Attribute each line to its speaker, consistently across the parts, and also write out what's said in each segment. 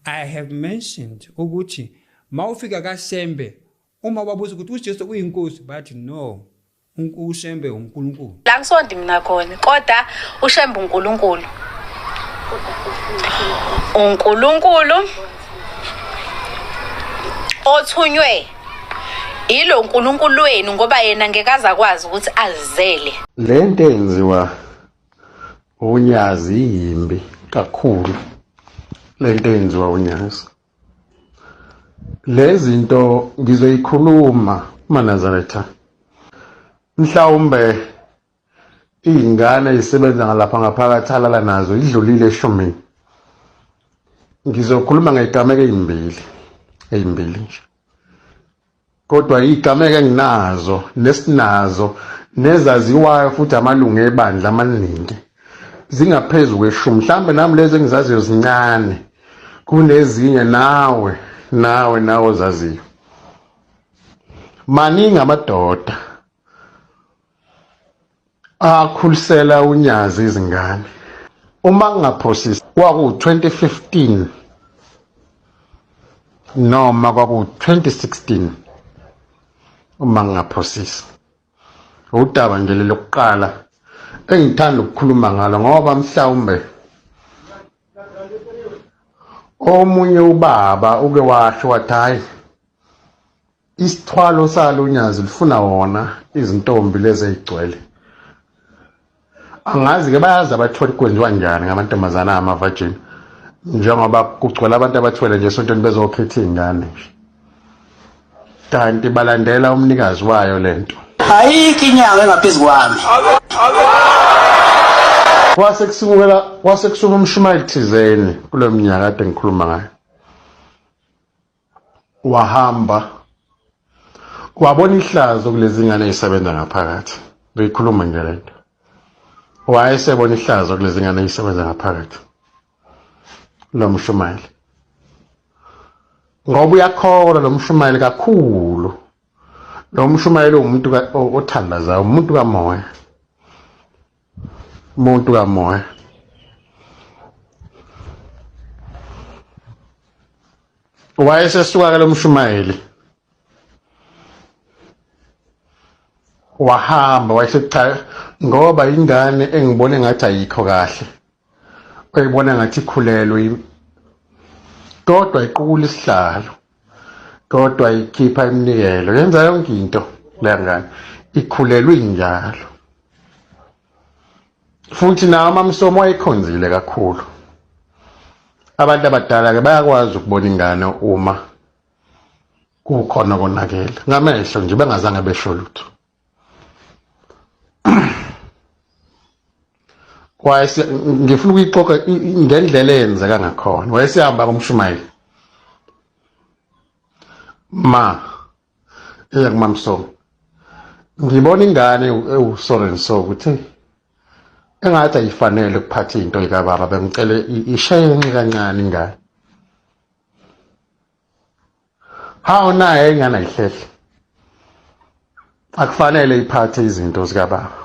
Speaker 1: I have mentioned ukuthi mawufika kaSembe uma babuza ukuthi uJesu uyinkosi bathi no uSembe uNkulunkulu.
Speaker 2: La ngisondi mina khona kodwa uShembe uNkulunkulu. uNkulunkulu othunywe ilo uNkulunkulu wenu ngoba yena ngeke azakwazi ukuthi azizele.
Speaker 3: Lento enziwa uNyazi yimbi kakhulu. Lento enziwa uNyazi. Lezinto ngizoyikhuluma Manazaretha. Mhlawumbe ingane isebenza ngalapha ngaphakathi alala nazo idlulile eshumini. Ngizokhuluma ngezigameko ezimbili nje. Kodwa izigameko enginazo nesinazo nezaziwayo futhi amalungu ebandla amaningi zingaphezulu kweshumi. Mhlawumbe nami lezi engizaziyo zincane kunezinye nawe ozaziyo. Maningi amadoda akhulisela uNyazi izingane. Uma ngingaphosisa kwaku-2015 noma kwaku-2016 uma ngingaphosisa udaba nje lokuqala engithanda ukukhuluma ngalo ngoba mhlawumbe omunye ubaba uke washo wathi hayi isithwalo salo uNyazi lifuna wona izintombi lezi ezigcwele. Angazi ke bayazi abathwele kwenziwa njani ngamantombazana ama-virgin njengoba kugcwele abantu abathwele nje esontweni bezokhetha izingane kanti balandela umnikazi wayo lento.
Speaker 4: Ayikho inyanga engaphezulu kwami.
Speaker 3: Kwase kusuka umshumayeli thizeni kulo mnyaka kade ngikhuluma ngayo. Wahamba wabona ihlazo kulezi ngane ezisebenza ngaphakathi. Ngiyikhuluma nje lento. Wayesebona ihlazo kulezi ngane ezisebenza ngaphakathi. Lo mshumayeli. Ngoba uyakholwa lo mshumayeli kakhulu. Lo mshumayeli umuntu othandazayo, umuntu kamoya. Umuntu kamoya. Wayesesuka lo mshumayeli. Wahamba wayesecha ngoba ingane engibone ngathi ayikho kahle. Uyibona ngathi ikhulelwe. Kodwa iqukula isihlalo. Kodwa ikhipha iminikelo. Yenza yonke into le ngane. Ikhulelwe njalo. Futhi nawo amamsomo ayikhonzile kakhulu. Abantu abadala ke bayakwazi ukubona ingane uma kukhona konakela. Ngamehlo nje bengazange besho lutho. Ngifuna ukuyixoxa ngendlela eyenzeka ngakhona. Wayesihamba kumshumayeli. Kumamsomo. Ngibona ingane ewusorry so ukuthi engathi ayifanele ukuphatha into ikababa bengicela ishenxe kancane ingane. Hawu naye ingane ayihlehla. Akufanele iphathe izinto zikababa.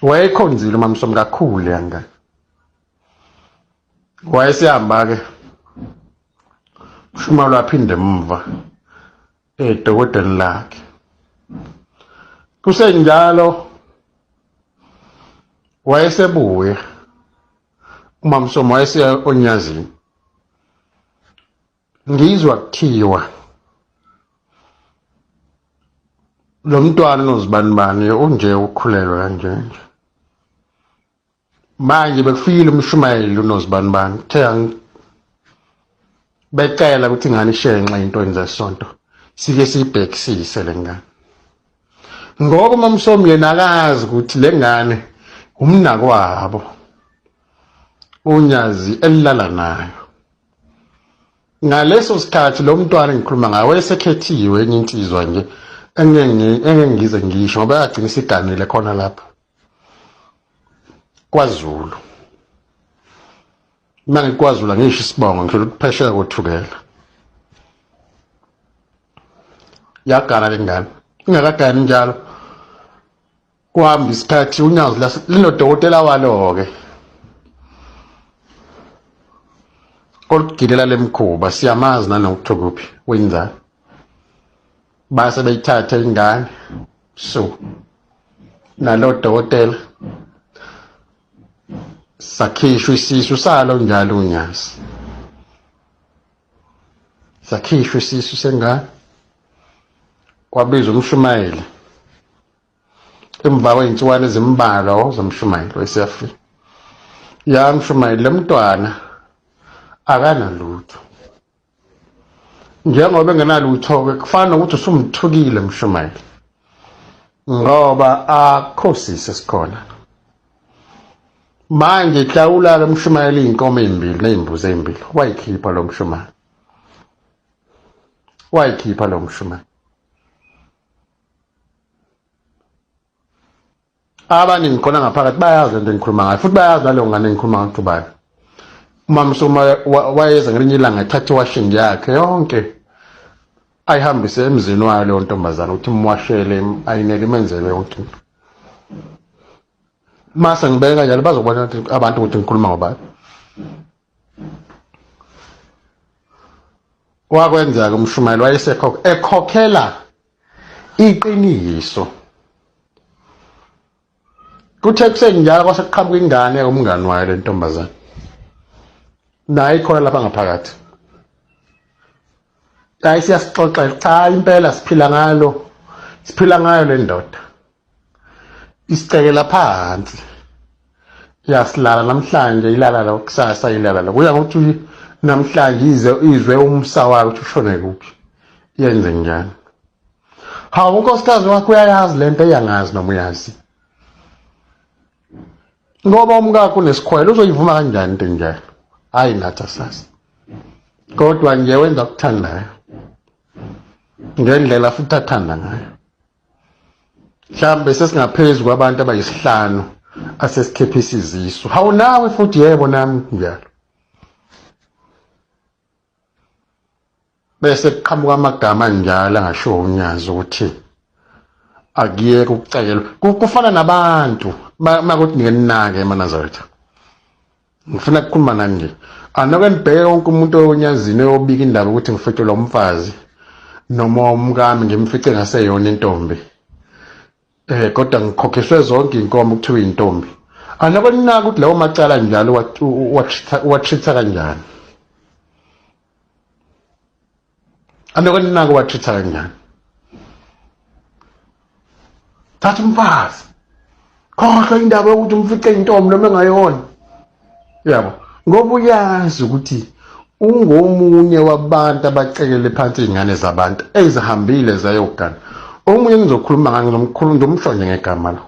Speaker 3: Wayekhonzile umamsomo kakhulu yangane. Wayesihamba ke uShumalo waphinde emva edokodeni lakhe. Kusenjalo wayesebuya umamsomo wayesiya onyazini. Ngizwa kuthiwa lo mntwana nozibanibani unje ukhulelwe kanje. Manje bekufikile umshumayeli unozibanibani uthe becela ukuthi ingane ishenxe into zesonto sike sibhekisise lengane. Ngoba umamsomo yena akazi ukuthi lengane umnakwabo uNyazi elilala nayo. Ngaleso sikhathi lo mntwana ngikhuluma ngaye wayesekhethiwe enye insizwa nje engengize ngisho ngoba yagcina isiganile khona lapha KwaZulu. Manje KwaZulu ngisho isibongo ngisho ukuphesheka kothukela. Yagana lengane. Ingakagani njalo. Kuhamba isikhathi uNyazi linodokotela walo ke. olugilela lemkhuba siyamazi nanokutho kuphi wenzani base beyithatha ingane so nalo dokotela sakhishwa isisu salo njalo uNyazi sakhishwa isisu sengane kwabizwa umshumayeli emva kwey'nsuku ezimbalwa zomshumayeli wesiyafika ya mshumayeli lemntwana akanalutho njengoba engenalutho-ke kufana ukuthi usumthukile mshumayeli ngoba akho sisi sikhona manje hlawula-ke mshumayeli iy'nkomo ey'mbili ney'mbuzi ey'mbili wayikhipha lo mshumayeli abaningi khona ngaphakathi bayazi lento engikhuluma ngayo futhi bayazi naleyo ngane engikhuluma ngayo ubani umama Suma wayeza ngelinye ilanga ethatha iwashing yakhe yonke ayihambise emzini wayo leyo ntombazana ukuthi imwashele ayinele imenzele yonke into mase ngibeke kanjalo bazobona abantu ukuthi ngikhuluma ngobani wakwenzeka umshumayeli wayesekhokha ekhokhela iqiniso kuthe kusenjalo kwasekuqhamuka ingane umngani wayo le ntombazana naye ikhona lapha ngaphakathi hayi siyasixoxa cha impela siphila ngayo le ndoda isicekela phansi yasilala namhlanje ilala la kusasa ilala la kuya ngokuthi namhlanje izwe umsa wayo ukuthi ushone kuphi yenze njani hawu unkosikazi wakho uyayazi lento eyangazi noma uyazi ngoba umkakho unesikhwele uzoyivuma kanjani into njalo hayi nathi asazi kodwa nje wenza ukuthandayo ngendlela futhi athanda ngayo mhlambe sesingaphezu kwabantu abayisihlanu asesikhepha isizisu hawu nawe futhi yebo nami njalo bese kuqhamuka amagama njalo angasho uNyazi ukuthi akuyeke ukucekelwa kufana nabantu makuthi ngenake eManazareth ngifuna ukukhuluma nani nje anoke nibheke wonke umuntu onyazini oyobika indaba ukuthi ngifetelwa umfazi noma umkami ngimfice ngaseyona intombi kodwa ngikhokhiswe zonke inkomo kuthiwa intombi anoke ninaka ukuthi lawo macala njalo watrita kanjani anoke ninaka watrita kanjani thatha umfazi khohlwa indaba yokuthi umfice intombi noma engayona yabo ngoba uyazi ukuthi ungomunye wabantu abacekele phansi izingane zabantu ezihambile zayogana omunye ngizokhuluma ngizomsho nje ngegama la